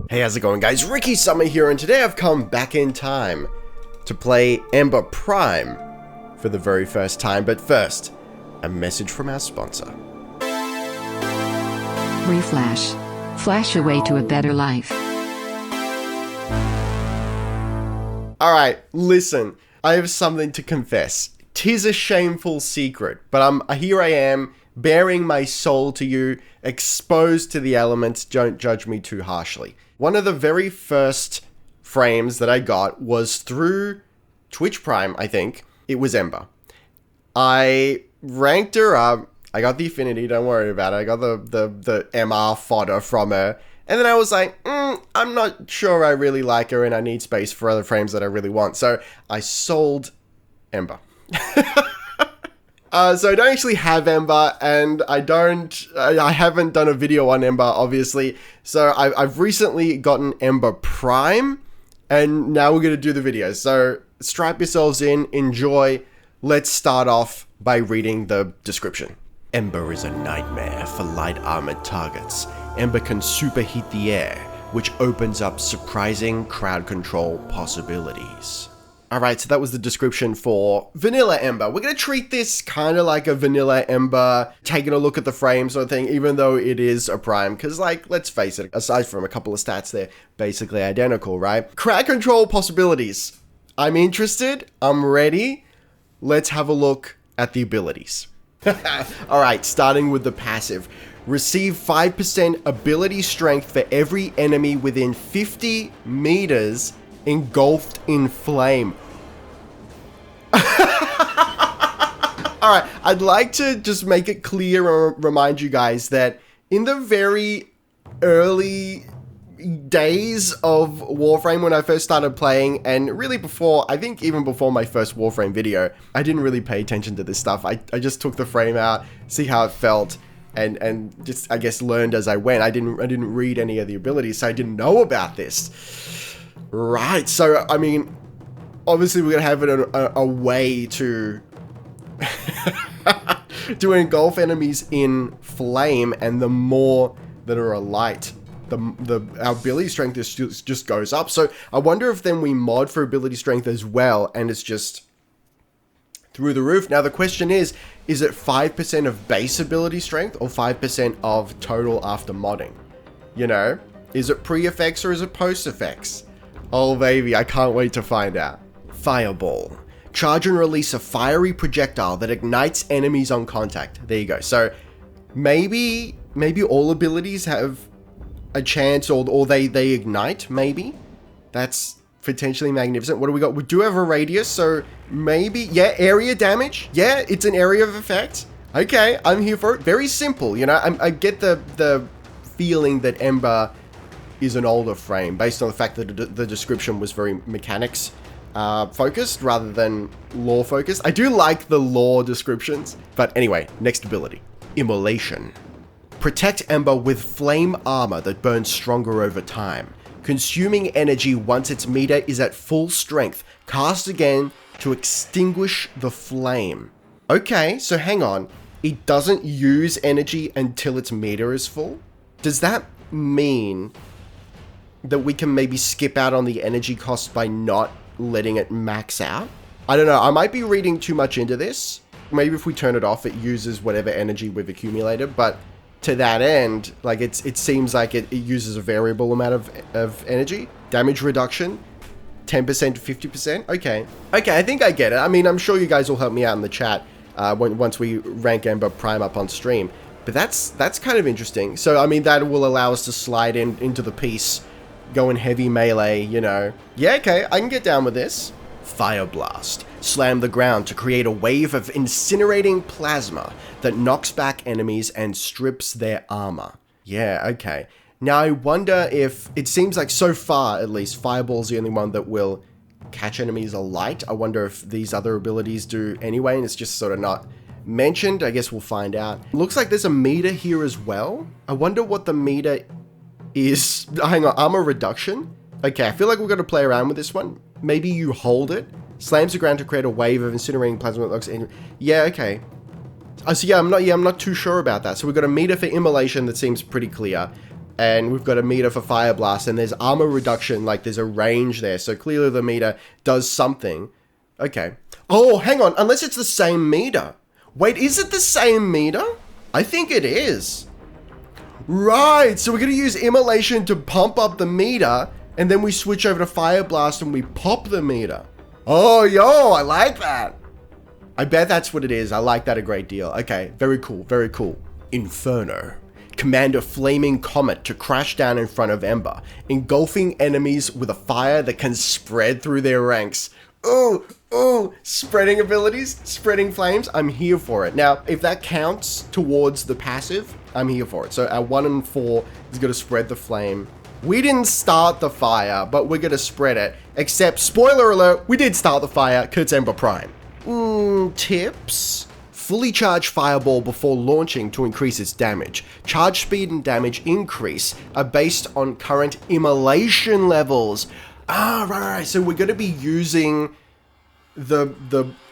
Hey, how's it going guys? Ricky Summer here, and today I've come back in time to play Ember Prime for the very first time. But first, a message from our sponsor. Reflash. Flash away to a better life. Alright, listen, I have something to confess. 'Tis a shameful secret, but here I am, bearing my soul to you, exposed to the elements. Don't judge me too harshly. One of the very first frames that I got was through Twitch Prime, I think. It was Ember. I ranked her up. I got the affinity, don't worry about it. I got the MR fodder from her. And then I was like, I'm not sure I really like her and I need space for other frames that I really want. So I sold Ember. So I don't actually have Ember, and I haven't done a video on Ember, obviously. So I've recently gotten Ember Prime, and now we're going to do the video. So strap yourselves in, enjoy. Let's start off by reading the description. Ember is a nightmare for light armored targets. Ember can superheat the air, which opens up surprising crowd control possibilities. Alright, so that was the description for Vanilla Ember. We're going to treat this kind of like a Vanilla Ember, taking a look at the frame sort of thing, even though it is a Prime, because, like, let's face it, aside from a couple of stats, they're basically identical, right? Crowd control possibilities. I'm interested. I'm ready. Let's have a look at the abilities. Alright, starting with the passive. Receive 5% ability strength for every enemy within 50 meters engulfed in flame. Alright, I'd like to just make it clear and remind you guys that in the very early days of Warframe, when I first started playing, and really before, I think even before my first Warframe video, I didn't really pay attention to this stuff. I just took the frame out, see how it felt, and just, I guess, learned as I went. I didn't read any of the abilities, so I didn't know about this. Right, so, I mean, obviously we're going to have it a way to to engulf enemies in flame, and the more that are alight, our ability strength just goes up. So I wonder if then we mod for ability strength as well, and it's just through the roof. Now the question is it 5% of base ability strength or 5% of total after modding? You know, is it pre-effects or is it post-effects? Oh baby, I can't wait to find out. Fireball. Charge and release a fiery projectile that ignites enemies on contact. There you go. So maybe all abilities have a chance, or they ignite, maybe. That's potentially magnificent. What do we got? We do have a radius, so maybe, yeah, area damage. Yeah, it's an area of effect. Okay, I'm here for it. Very simple, you know. I get the feeling that Ember is an older frame, based on the fact that the description was very mechanics focused rather than lore focused. I do like the lore descriptions, but anyway, next ability. Immolation. Protect Ember with flame armor that burns stronger over time, consuming energy once its meter is at full strength. Cast again to extinguish the flame. Okay, so hang on. It doesn't use energy until its meter is full? Does that mean that we can maybe skip out on the energy cost by not letting it max out? I don't know, I might be reading too much into this. Maybe if we turn it off, it uses whatever energy we've accumulated, but to that end, like, it seems like it uses a variable amount of energy. Damage reduction, 10% to 50%. Okay, I think I get it. I mean, I'm sure you guys will help me out in the chat once we rank Ember Prime up on stream. But that's kind of interesting. So, I mean, that will allow us to slide into the piece, go in heavy melee, you know. Yeah, okay, I can get down with this. Fire Blast. Slam the ground to create a wave of incinerating plasma that knocks back enemies and strips their armor. Yeah, okay. Now, I wonder if, it seems like so far, at least, Fireball's the only one that will catch enemies alight. I wonder if these other abilities do anyway, and it's just sort of not mentioned. I guess we'll find out. Looks like there's a meter here as well. I wonder what the meter is. Hang on, armor reduction? Okay, I feel like we're going to play around with this one. Maybe you hold it, slams the ground to create a wave of incinerating plasma that looks in. Yeah, okay. So yeah, I'm not too sure about that. So we've got a meter for immolation that seems pretty clear. And we've got a meter for Fire Blast, and there's armor reduction, like there's a range there. So clearly the meter does something. Okay. Oh, hang on. Unless it's the same meter. Wait, is it the same meter? I think it is. Right. So we're going to use Immolation to pump up the meter, and then we switch over to Fire Blast and we pop the meter. Oh, yo, I like that. I bet that's what it is. I like that a great deal. Okay, very cool, very cool. Inferno. Command a flaming comet to crash down in front of Ember, engulfing enemies with a fire that can spread through their ranks. Ooh, ooh, spreading abilities, spreading flames. I'm here for it. Now, if that counts towards the passive, I'm here for it. So our 1 and 4 is going to spread the flame. We didn't start the fire, but we're going to spread it. Except, spoiler alert, we did start the fire, 'cause it's Ember Prime. Tips? Fully charge Fireball before launching to increase its damage. Charge speed and damage increase are based on current immolation levels. Right. So we're going to be using the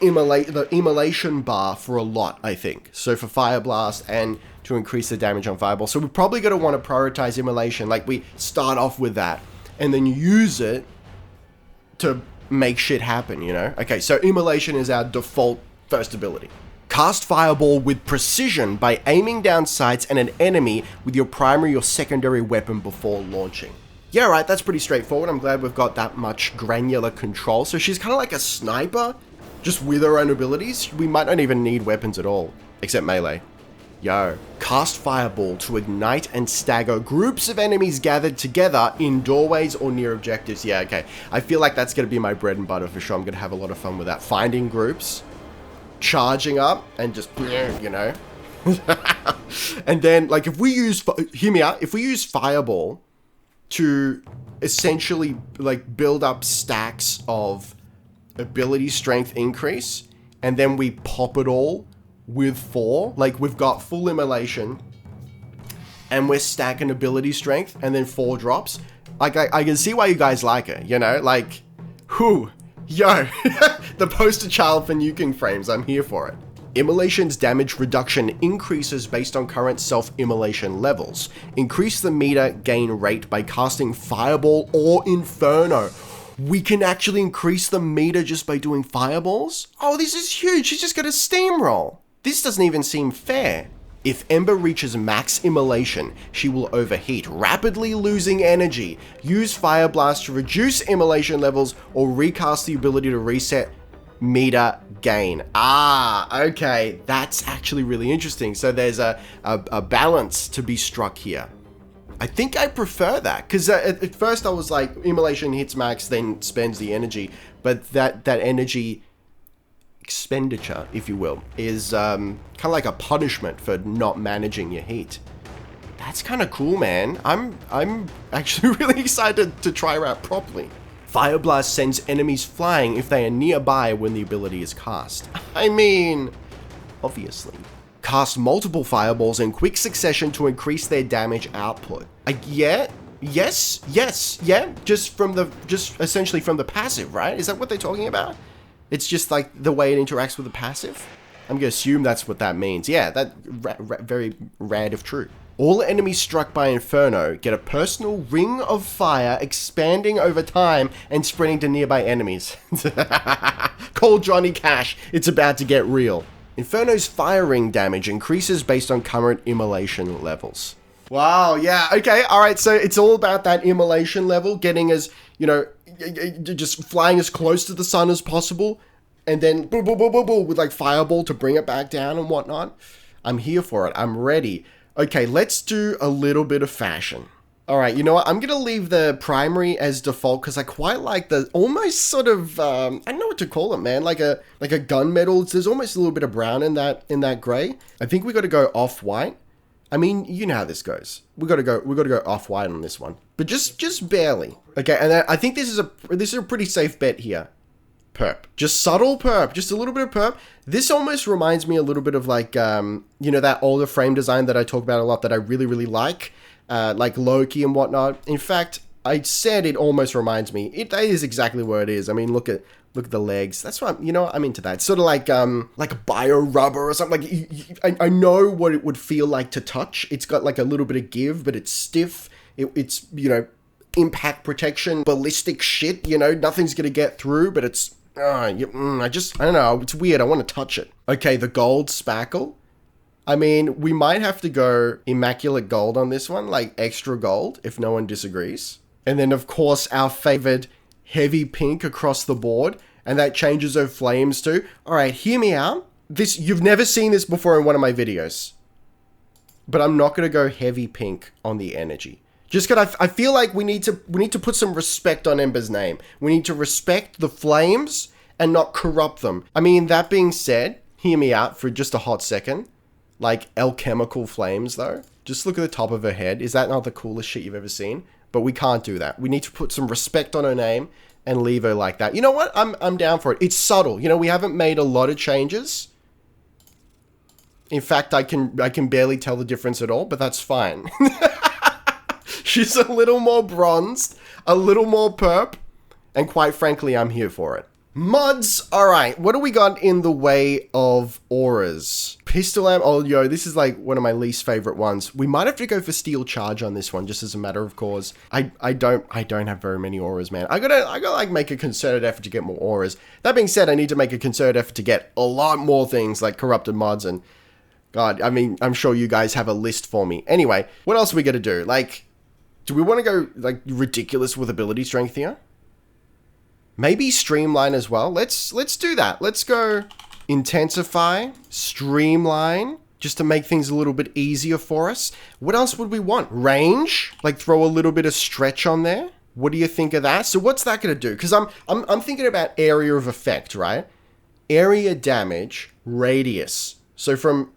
immolation bar for a lot, I think. So for Fire Blast and to increase the damage on Fireball. So we're probably going to want to prioritize immolation. Like we start off with that and then use it to make shit happen, you know? Okay, so immolation is our default first ability. Cast Fireball with precision by aiming down sights and an enemy with your primary or secondary weapon before launching. Yeah, right, that's pretty straightforward. I'm glad we've got that much granular control. So she's kind of like a sniper, just with her own abilities. We might not even need weapons at all, except melee. Yo, cast Fireball to ignite and stagger groups of enemies gathered together in doorways or near objectives. Yeah, okay. I feel like that's going to be my bread and butter for sure. I'm going to have a lot of fun with that. Finding groups, charging up, and just, you know. And then, like, if we use, hear me out, if we use Fireball to essentially, like, build up stacks of ability strength increase, and then we pop it all with 4, like we've got full immolation and we're stacking ability strength and then 4 drops. Like I can see why you guys like it, you know, like, whew, yo, the poster child for nuking frames. I'm here for it. Immolation's damage reduction increases based on current self-immolation levels. Increase the meter gain rate by casting Fireball or Inferno. We can actually increase the meter just by doing fireballs? Oh, this is huge. She's just got a steamroll. This doesn't even seem fair. If Ember reaches max immolation, she will overheat, rapidly losing energy. Use Fire Blast to reduce immolation levels or recast the ability to reset meter gain. Okay. That's actually really interesting. So there's a balance to be struck here. I think I prefer that, because at first I was like, immolation hits max, then spends the energy, but that energy expenditure, if you will, is kind of like a punishment for not managing your heat. That's kind of cool, man. I'm actually really excited to try her out properly. Fire Blast sends enemies flying if they are nearby when the ability is cast. I mean, obviously. Cast multiple fireballs in quick succession to increase their damage output. Yes, just essentially from the passive, right? Is that what they're talking about? It's just like the way it interacts with the passive? I'm gonna assume that's what that means. Yeah, that very rad if true. All enemies struck by Inferno get a personal ring of fire expanding over time and spreading to nearby enemies. Call Johnny Cash, it's about to get real. Inferno's fire ring damage increases based on current immolation levels. Wow, yeah, okay, alright, so it's all about that immolation level, getting as, you know, just flying as close to the sun as possible, and then boom, boom, boom, boom, boom, with like Fireball to bring it back down and whatnot. I'm here for it, I'm ready. Okay, let's do a little bit of fashion. Alright, you know what, I'm gonna leave the primary as default, because I quite like the almost sort of, I don't know what to call it, man, like a gunmetal. There's almost a little bit of brown in that grey. I think we gotta go off-white. I mean, you know how this goes. We gotta go off-white on this one, but just barely. Okay, and I think this is a pretty safe bet here. Perp, just subtle perp, just a little bit of perp. This almost reminds me a little bit of like, you know, that older frame design that I talk about a lot that I really like Loki and whatnot. In fact, I said it almost reminds me. It is exactly where it is. I mean, look at Look at the legs. That's what I'm into that. Sort of like a bio rubber or something. Like I know what it would feel like to touch. It's got like a little bit of give, but it's stiff. It's impact protection, ballistic shit. Nothing's gonna get through, but it's I don't know. It's weird. I want to touch it. Okay, the gold spackle. I mean, we might have to go immaculate gold on this one, like extra gold, if no one disagrees. And then, of course, our favored heavy pink across the board. And that changes of flames too. All right, hear me out. You've never seen this before in one of my videos. But I'm not going to go heavy pink on the energy. Just because I feel like we need to put some respect on Ember's name. We need to respect the flames and not corrupt them. I mean, that being said, hear me out for just a hot second. Like alchemical flames though. Just look at the top of her head. Is that not the coolest shit you've ever seen? But we can't do that. We need to put some respect on her name and leave her like that. You know what? I'm down for it. It's subtle. We haven't made a lot of changes. In fact, I can barely tell the difference at all, but that's fine. She's a little more bronzed, a little more perp, and quite frankly, I'm here for it. Mods. All right, what do we got in the way of auras? Pistol amp. Oh, yo, this is like one of my least favorite ones. We might have to go for steel charge on this one, just as a matter of course. I don't have very many auras, man. I gotta like make a concerted effort to get more auras. That being said, I need to make a concerted effort to get a lot more things like corrupted mods and God. I mean, I'm sure you guys have a list for me. Anyway, what else are we gonna do? Like, do we want to go like ridiculous with ability strength here? Maybe streamline as well. Let's do that. Let's go intensify, streamline, just to make things a little bit easier for us. What else would we want? Range? Like throw a little bit of stretch on there? What do you think of that? So what's that going to do? Because I'm thinking about area of effect, right? Area damage, radius. So from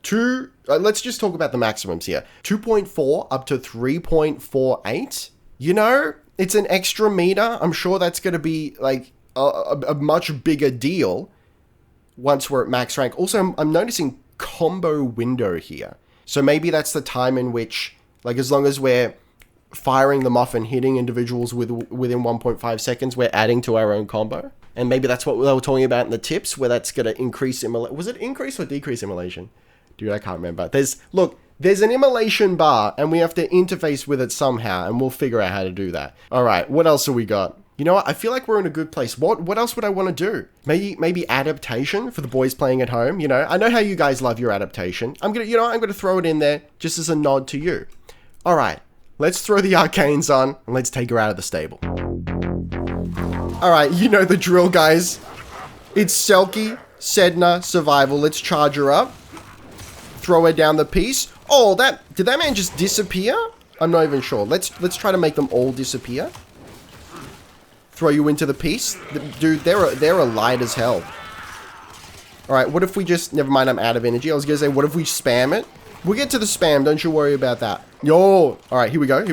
let's just talk about the maximums here. 2.4 up to 3.48. It's an extra meter. I'm sure that's going to be like a much bigger deal once we're at max rank. Also, I'm noticing combo window here. So maybe that's the time in which, like, as long as we're firing them off and hitting individuals within 1.5 seconds, we're adding to our own combo. And maybe that's what they were talking about in the tips, where that's going to increase immolation. Was it increase or decrease immolation? Dude, I can't remember. There's an immolation bar, and we have to interface with it somehow, and we'll figure out how to do that. All right, what else have we got? You know what? I feel like we're in a good place. What else would I want to do? Maybe adaptation for the boys playing at home. I know how you guys love your adaptation. I'm gonna throw it in there just as a nod to you. All right, let's throw the arcanes on, and let's take her out of the stable. All right, you know the drill, guys. It's Selkie, Sedna, survival. Let's charge her up. Throw her down the piece. Oh, did that man just disappear? I'm not even sure. Let's try to make them all disappear. Throw you into the piece. Dude, they're light as hell. All right, what if we just... Never mind, I'm out of energy. I was going to say, what if we spam it? We'll get to the spam. Don't you worry about that. Yo. All right, here we go.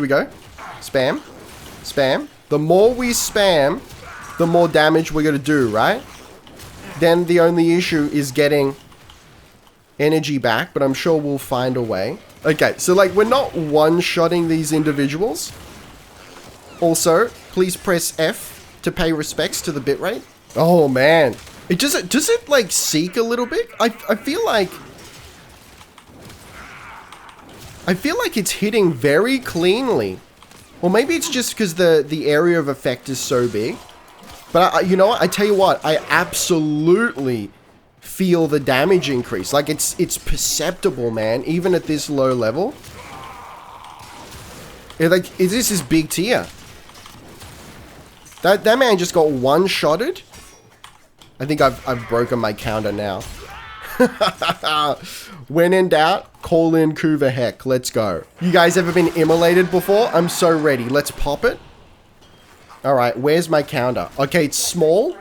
Spam. Spam. The more we spam, the more damage we're going to do, right? Then the only issue is getting energy back, but I'm sure we'll find a way. Okay, so like we're not one-shotting these individuals. Also, please press F to pay respects to the bitrate. Oh man, does it like seek a little bit? I feel like it's hitting very cleanly. Or maybe it's just because the area of effect is so big. But you know what? I tell you what, I absolutely feel the damage increase. Like it's perceptible, man, even at this low level. This is big tier. That man just got one-shotted. I think I've broken my counter now. When in doubt, call in Kuva Heck. Let's go. You guys ever been immolated before? I'm so ready. Let's pop it. All right, where's my counter? Okay, it's small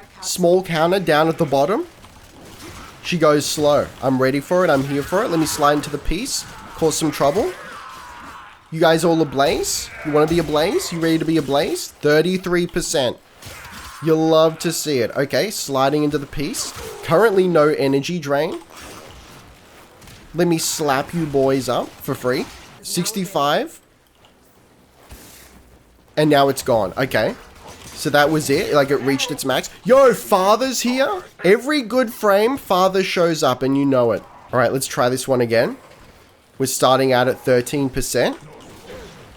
counter down at the bottom. She goes slow. I'm ready for it. I'm here for it. Let me slide into the piece. Cause some trouble. You guys all ablaze? You want to be ablaze? You ready to be ablaze? 33%. You'll love to see it. Okay, sliding into the piece. Currently no energy drain. Let me slap you boys up for free. 65. And now it's gone. Okay. So that was it. Like, it reached its max. Yo, Father's here. Every good frame, Father shows up, and you know it. All right, let's try this one again. We're starting out at 13%.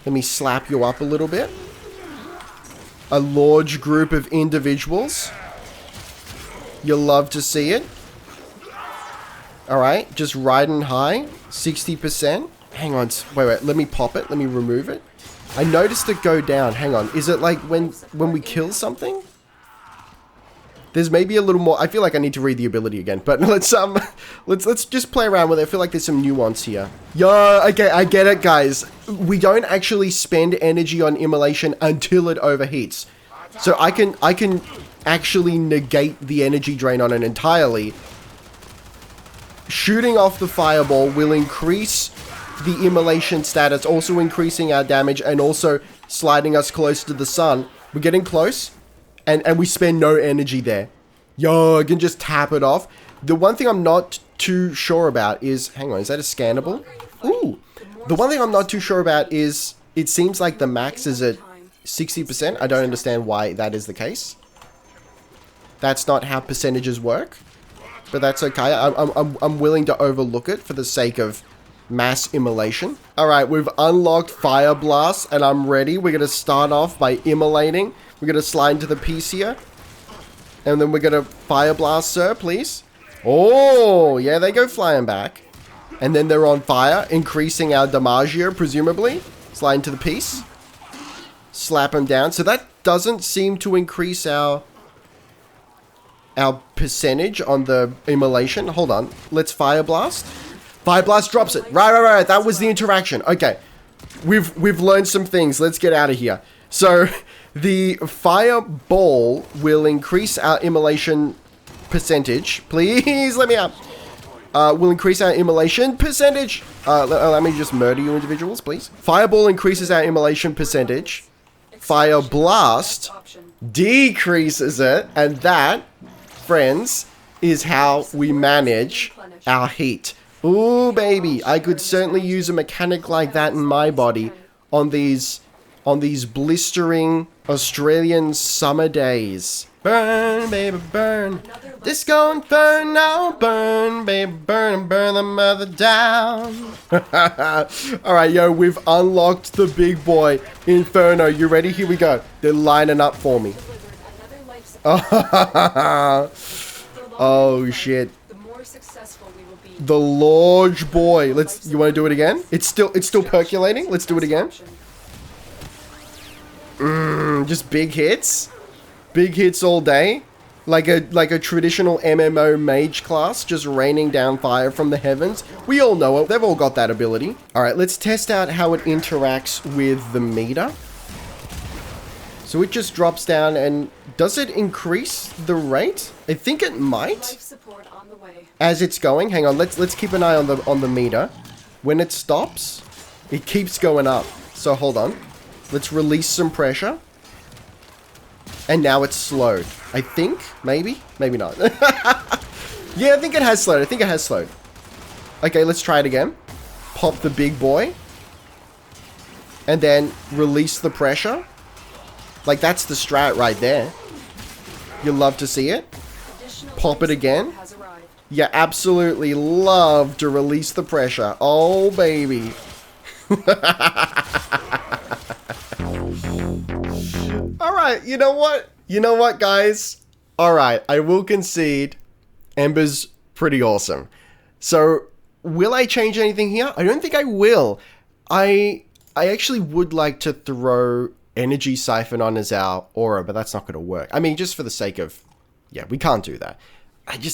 Let me slap you up a little bit. A large group of individuals. You'll love to see it. All right, just riding high. 60%. Hang on. Wait. Let me pop it. Let me remove it. I noticed it go down. Hang on. Is it like when we kill something? There's maybe a little more. I feel like I need to read the ability again, but let's just play around with it. I feel like there's some nuance here. Yo, okay, I get it, guys. We don't actually spend energy on immolation until it overheats. So I can actually negate the energy drain on it entirely. Shooting off the fireball will increase the immolation status, also increasing our damage and also sliding us closer to the sun. We're getting close, and we spend no energy there. Yo, I can just tap it off. The one thing I'm not too sure about is, hang on, is that a scannable? Ooh, the one thing I'm not too sure about is, it seems like the max is at 60%. I don't understand why that is the case. That's not how percentages work, but that's okay. I'm willing to overlook it for the sake of mass immolation. All right, we've unlocked Fire Blast, and I'm ready. We're going to start off by immolating. We're going to slide into the piece here. And then we're going to Fire Blast, sir, please. Oh, yeah, they go flying back. And then they're on fire, increasing our damagia, presumably. Slide into the piece. Slap them down. So that doesn't seem to increase our percentage on the immolation. Hold on. Let's Fire Blast. Fire Blast drops it. Right. That was the interaction. Okay. We've learned some things. Let's get out of here. So, the Fireball will increase our immolation percentage. Please, let me out. Will increase our immolation percentage. Let me just murder you individuals, please. Fireball increases our immolation percentage. Fire Blast decreases it. And that, friends, is how we manage our heat. Ooh, baby, I could certainly use a mechanic like that in my body on these blistering Australian summer days. Burn, baby, burn. Disco Inferno, burn, baby, burn, and burn the mother down. Alright, yo, we've unlocked the big boy, Inferno. You ready? Here we go. They're lining up for me. Oh, shit. The large boy. You want to do it again? It's still percolating. Let's do it again. Just big hits. Big hits all day. Like a traditional MMO mage class, just raining down fire from the heavens. We all know it. They've all got that ability. All right, let's test out how it interacts with the meter. So it just drops down, and does it increase the rate? I think it might. As it's going, hang on, let's keep an eye on the meter. When it stops, it keeps going up. So hold on. Let's release some pressure. And now it's slowed. I think, maybe not. Yeah, I think it has slowed. Okay, let's try it again. Pop the big boy. And then release the pressure. Like, that's the strat right there. You'll love to see it. Pop it again. You absolutely love to release the pressure. Oh, baby. Alright, you know what? You know what, guys? Alright, I will concede Ember's pretty awesome. So, will I change anything here? I don't think I will. I actually would like to throw Energy Siphon on as our aura, but that's not going to work. I mean, just for the sake of... Yeah, we can't do that.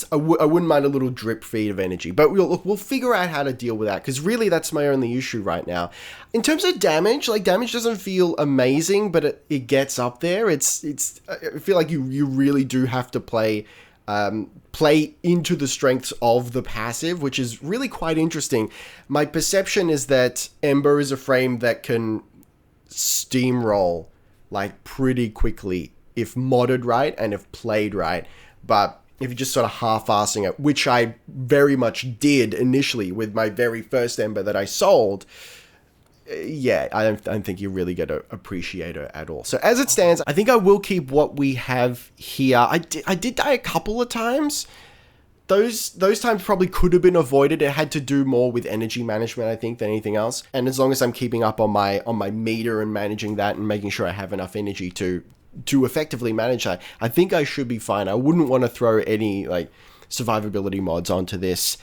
I wouldn't mind a little drip feed of energy, but we'll figure out how to deal with that, because really that's my only issue right now. In terms of damage, like, damage doesn't feel amazing, but it gets up there. I feel like you really do have to play into the strengths of the passive, which is really quite interesting. My perception is that Ember is a frame that can steamroll like pretty quickly if modded right and if played right, but if you're just sort of half-assing it, which I very much did initially with my very first Ember that I sold, yeah, I don't think you're really going to appreciate her at all. So as it stands, I think I will keep what we have here. I did die a couple of times. Those times probably could have been avoided. It had to do more with energy management, I think, than anything else. And as long as I'm keeping up on my meter and managing that and making sure I have enough energy to effectively manage that, I think I should be fine. I wouldn't want to throw any like survivability mods onto this.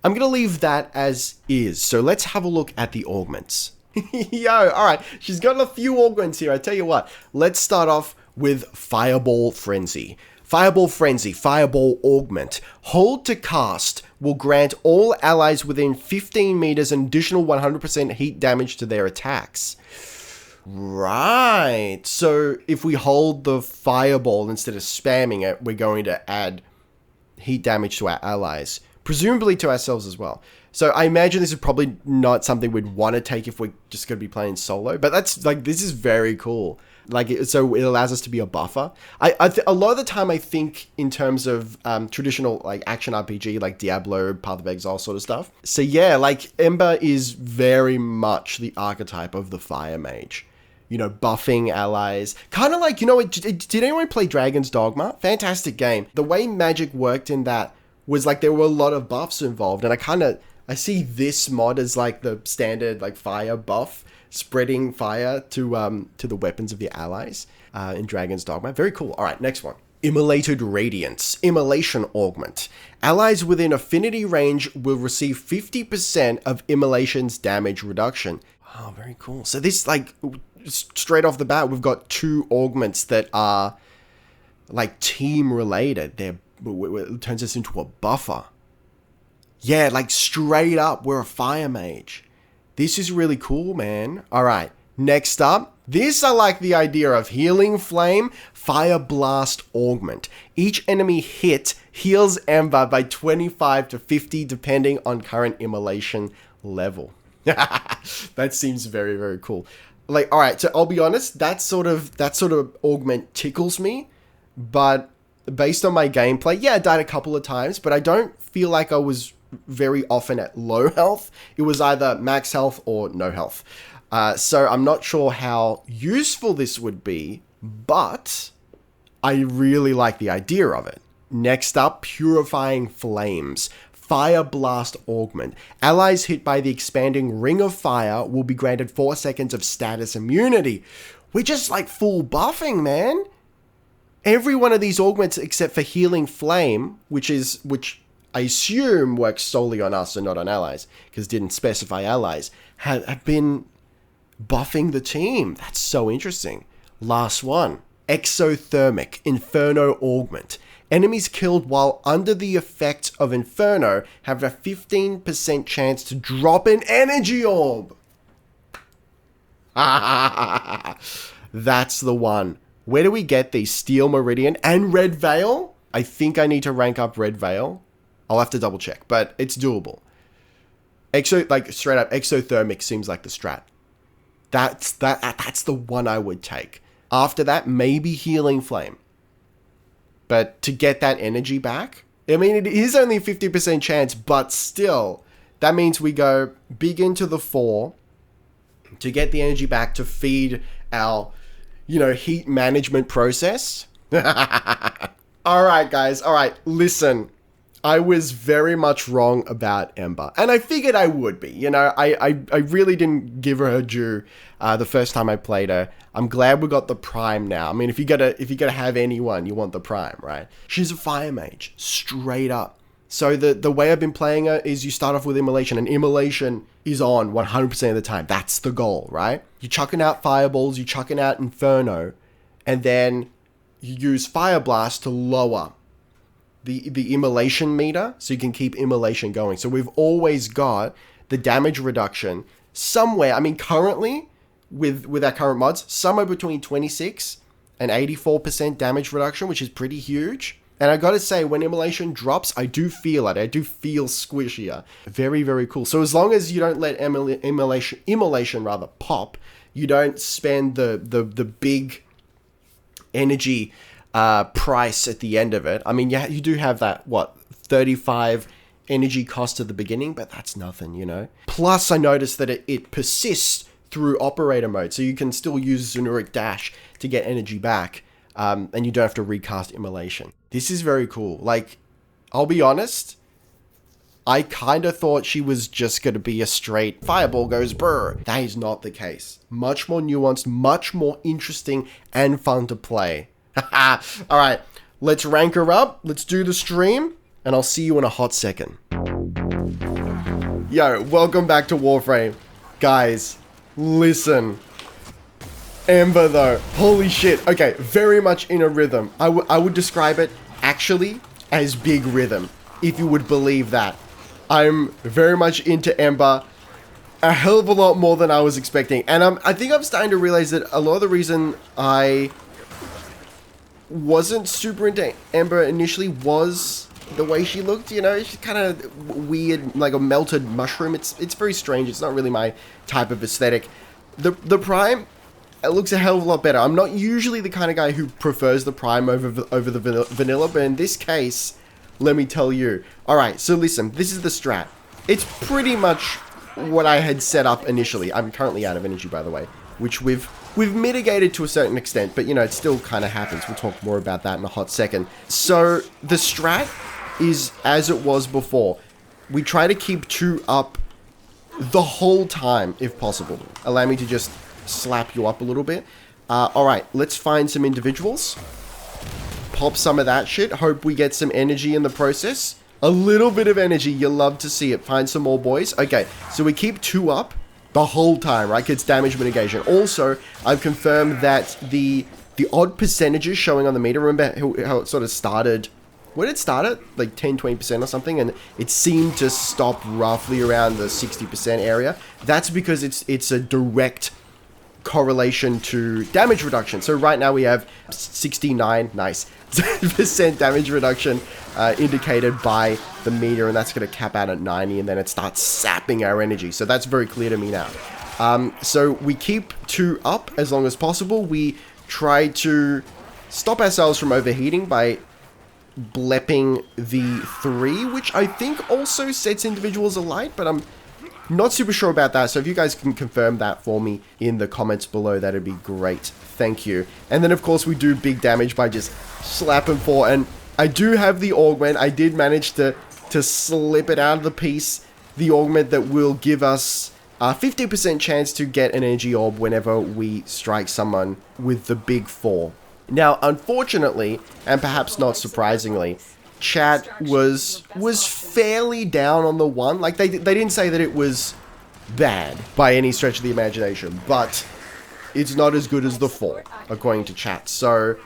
I'm going to leave that as is. So let's have a look at the augments. Yo, all right. She's got a few augments here. I tell you what. Let's start off with Fireball Frenzy. Fireball Frenzy, Fireball Augment. Hold to cast will grant all allies within 15 meters an additional 100% heat damage to their attacks. Right. So if we hold the Fireball instead of spamming it, we're going to add heat damage to our allies. Presumably to ourselves as well. So I imagine this is probably not something we'd want to take if we're just going to be playing solo. But that's like, this is very cool. Like, so it allows us to be a buffer. A lot of the time I think in terms of traditional like action RPG, like Diablo, Path of Exile sort of stuff. So yeah, like Ember is very much the archetype of the Fire Mage. You know, buffing allies. Kind of like, you know, did anyone play Dragon's Dogma? Fantastic game. The way magic worked in that was like there were a lot of buffs involved, and I see this mod as like the standard like fire buff, spreading fire to the weapons of the allies in Dragon's Dogma. Very cool. All right, next one. Immolated Radiance, Immolation Augment. Allies within affinity range will receive 50% of Immolation's damage reduction. Oh, very cool. So this, like, straight off the bat, we've got two augments that are like team related. It turns us into a buffer. Yeah, like straight up, we're a fire mage. This is really cool, man. All right, next up. This I like the idea of. Healing Flame, Fire Blast Augment. Each enemy hit heals Ember by 25 to 50 depending on current immolation level. That seems very, very cool. Like, all right, so I'll be honest, that sort of augment tickles me, but based on my gameplay, yeah, I died a couple of times, but I don't feel like I was very often at low health. It was either max health or no health. So I'm not sure how useful this would be, but I really like the idea of it. Next up, Purifying Flames. Fire Blast Augment. Allies hit by the expanding Ring of Fire will be granted 4 seconds of status immunity. We're just like full buffing, man. Every one of these augments except for Healing Flame, which I assume works solely on us and not on allies, because it didn't specify allies, have been buffing the team. That's so interesting. Last one. Exothermic Inferno Augment. Enemies killed while under the effect of Inferno have a 15% chance to drop an energy orb. That's the one. Where do we get these? Steel Meridian and Red Veil? I think I need to rank up Red Veil. I'll have to double check, but it's doable. Like straight up, Exothermic seems like the strat. That's the one I would take. After that, maybe Healing Flame. But to get that energy back, I mean, it is only a 50% chance, but still, that means we go big into the 4 to get the energy back to feed our, heat management process. All right, guys. All right, listen. I was very much wrong about Ember, and I figured I would be. I really didn't give her due the first time I played her. I'm glad we got the Prime now. I mean, if you gotta have anyone, you want the Prime, right? She's a fire mage, straight up. So the way I've been playing her is you start off with Immolation, and Immolation is on 100% of the time. That's the goal, right? You're chucking out fireballs, you're chucking out Inferno, and then you use Fire Blast to lower the immolation meter, so you can keep immolation going. So we've always got the damage reduction somewhere. I mean, currently, with our current mods, somewhere between 26 and 84% damage reduction, which is pretty huge. And I gotta say, when immolation drops, I do feel it. I do feel squishier. Very, very cool. So as long as you don't let immolation pop, you don't spend the big energy price at the end of it. I mean, you do have that 35 energy cost at the beginning, but that's nothing, you know? Plus, I noticed that it persists through operator mode, so you can still use Zenuric Dash to get energy back, and you don't have to recast Immolation. This is very cool. Like, I'll be honest, I kind of thought she was just going to be a straight fireball goes brr. That is not the case. Much more nuanced, much more interesting and fun to play. All right, let's rank her up. Let's do the stream, and I'll see you in a hot second. Yo, welcome back to Warframe. Guys, listen. Ember though, holy shit. Okay, very much in a rhythm. I would describe it actually as big rhythm, if you would believe that. I'm very much into Ember, a hell of a lot more than I was expecting. And I think I'm starting to realize that a lot of the reason I wasn't super into Ember initially was the way she looked, you know? She's kind of weird, like a melted mushroom. It's very strange. It's not really my type of aesthetic. The Prime, it looks a hell of a lot better. I'm not usually the kind of guy who prefers the Prime over the vanilla, but in this case, let me tell you. Alright, so listen, this is the strat. It's pretty much what I had set up initially. I'm currently out of energy, by the way, which we've mitigated to a certain extent, but you know, it still kind of happens. We'll talk more about that in a hot second. So the strat is as it was before. We try to keep 2 up the whole time, if possible. Allow me to just slap you up a little bit. Alright, let's find some individuals. Pop some of that shit. Hope we get some energy in the process. A little bit of energy. You'll love to see it. Find some more boys. Okay, so we keep 2 up the whole time, right? Gets damage mitigation. Also, I've confirmed that the odd percentages showing on the meter, remember how it sort of started, where did it start at? Like 10-20% or something, and it seemed to stop roughly around the 60% area. That's because it's a direct correlation to damage reduction. So right now we have 69, nice, percent damage reduction indicated by the meter, and that's going to cap out at 90, and then it starts sapping our energy. So that's very clear to me now. So we keep 2 up as long as possible. We try to stop ourselves from overheating by blepping the 3, which I think also sets individuals alight, but I'm not super sure about that, so if you guys can confirm that for me in the comments below, that'd be great. Thank you. And then, of course, we do big damage by just slapping 4, and I do have the Augment. I did manage to slip it out of the piece, the Augment that will give us a 50% chance to get an energy orb whenever we strike someone with the big 4. Now, unfortunately, and perhaps not surprisingly, chat was fairly down on the 1. Like, they didn't say that it was bad by any stretch of the imagination, but it's not as good as the 4, according to chat. So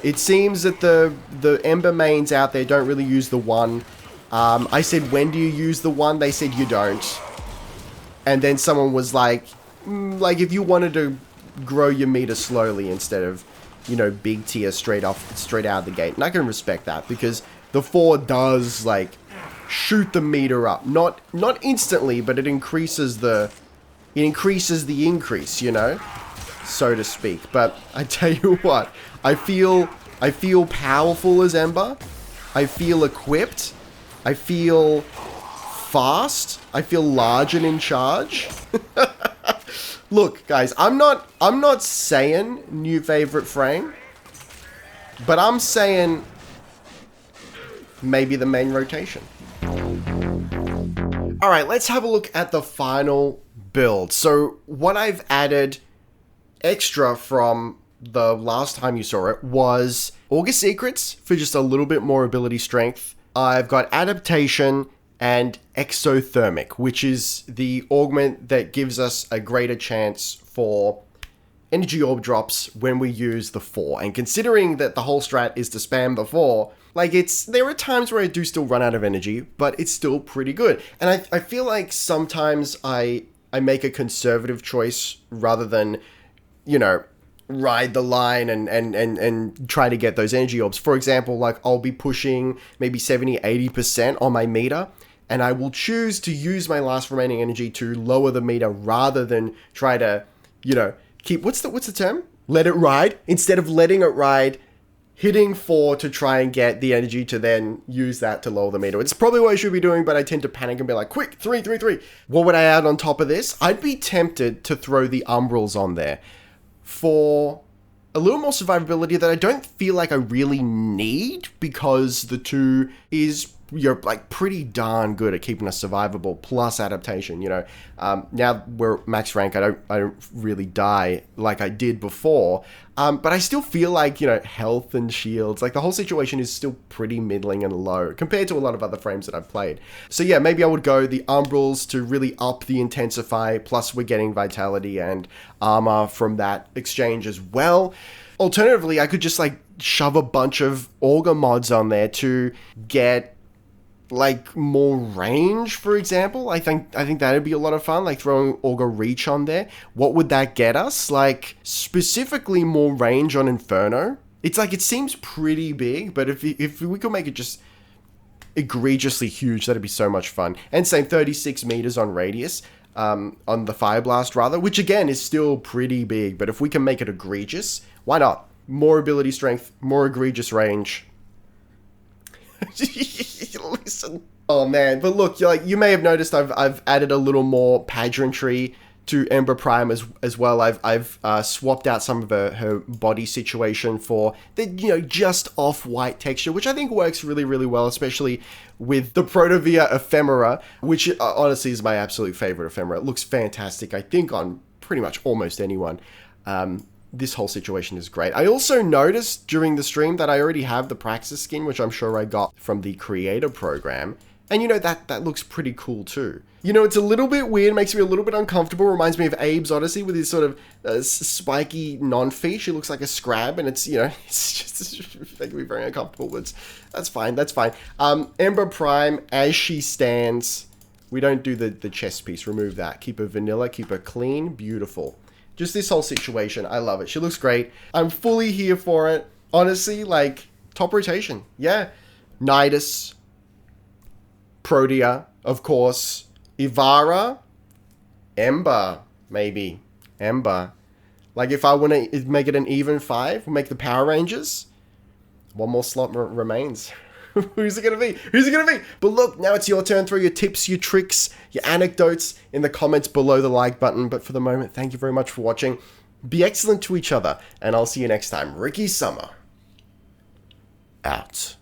it seems that the Ember mains out there don't really use the 1. I said, when do you use the 1? They said you don't. And then someone was like if you wanted to grow your meter slowly instead of, you know, big tier straight out of the gate. And I can respect that, because the 4 does, like, shoot the meter up. Not instantly, but it increases the increase, you know, so to speak. But I tell you what, I feel powerful as Ember. I feel equipped. I feel fast. I feel large and in charge. Look, guys, I'm not saying new favorite frame, but I'm saying maybe the main rotation. All right, let's have a look at the final build. So what I've added extra from the last time you saw it was August Secrets for just a little bit more ability strength. I've got Adaptation and Exothermic, which is the augment that gives us a greater chance for energy orb drops when we use the 4. And considering that the whole strat is to spam the 4, like, there are times where I do still run out of energy, but it's still pretty good. And I feel like sometimes I make a conservative choice rather than, you know, ride the line and try to get those energy orbs. For example, like, I'll be pushing maybe 70-80% on my meter, and I will choose to use my last remaining energy to lower the meter rather than try to, you know, keep, what's the term? Let it ride. Instead of letting it ride, hitting 4 to try and get the energy to then use that to lower the meter. It's probably what I should be doing, but I tend to panic and be like, quick, 3, 3, 3. What would I add on top of this? I'd be tempted to throw the Umbrals on there for a little more survivability that I don't feel like I really need, because the 2 is, you're like pretty darn good at keeping us survivable plus adaptation. Now we're max rank, I don't really die like I did before, but I still feel like, health and shields, like the whole situation is still pretty middling and low compared to a lot of other frames that I've played. So yeah, maybe I would go the Umbrals to really up the intensify, plus we're getting vitality and armor from that exchange as well. Alternatively, I could just like shove a bunch of auger mods on there to get like more range, for example. I think that'd be a lot of fun, like throwing auger reach on there. What would that get us? Like specifically more range on Inferno. It's like, it seems pretty big, but if we could make it just egregiously huge, that'd be so much fun. And same 36 meters on radius, on the Fire Blast rather, which again is still pretty big, but if we can make it egregious, why not? More ability strength, more egregious range. Listen. Oh man, but look, you may have noticed I've added a little more pageantry to Ember Prime as well. I've swapped out some of her body situation for the just off-white texture, which I think works really, really well, especially with the Protavia Ephemera, which honestly is my absolute favorite ephemera. It looks fantastic, I think, on pretty much almost anyone. This whole situation is great. I also noticed during the stream that I already have the Praxis skin, which I'm sure I got from the creator program. And that looks pretty cool too. It's a little bit weird, makes me a little bit uncomfortable. Reminds me of Abe's Odyssey with his sort of spiky non-feet. She looks like a scrab, and it's just making me very uncomfortable. But that's fine. Ember Prime, as she stands, we don't do the chest piece. Remove that. Keep her vanilla. Keep her clean. Beautiful. Just this whole situation, I love it. She looks great. I'm fully here for it. Honestly, like, top rotation. Yeah. Nidus. Protea, of course. Ivara. Ember, maybe. Ember. Like, if I want to make it an even 5, we'll make the Power Rangers. One more slot remains. Who's it going to be? But look, now it's your turn. Throw your tips, your tricks, your anecdotes in the comments below the like button. But for the moment, thank you very much for watching. Be excellent to each other, and I'll see you next time. Ricky Summer. Out.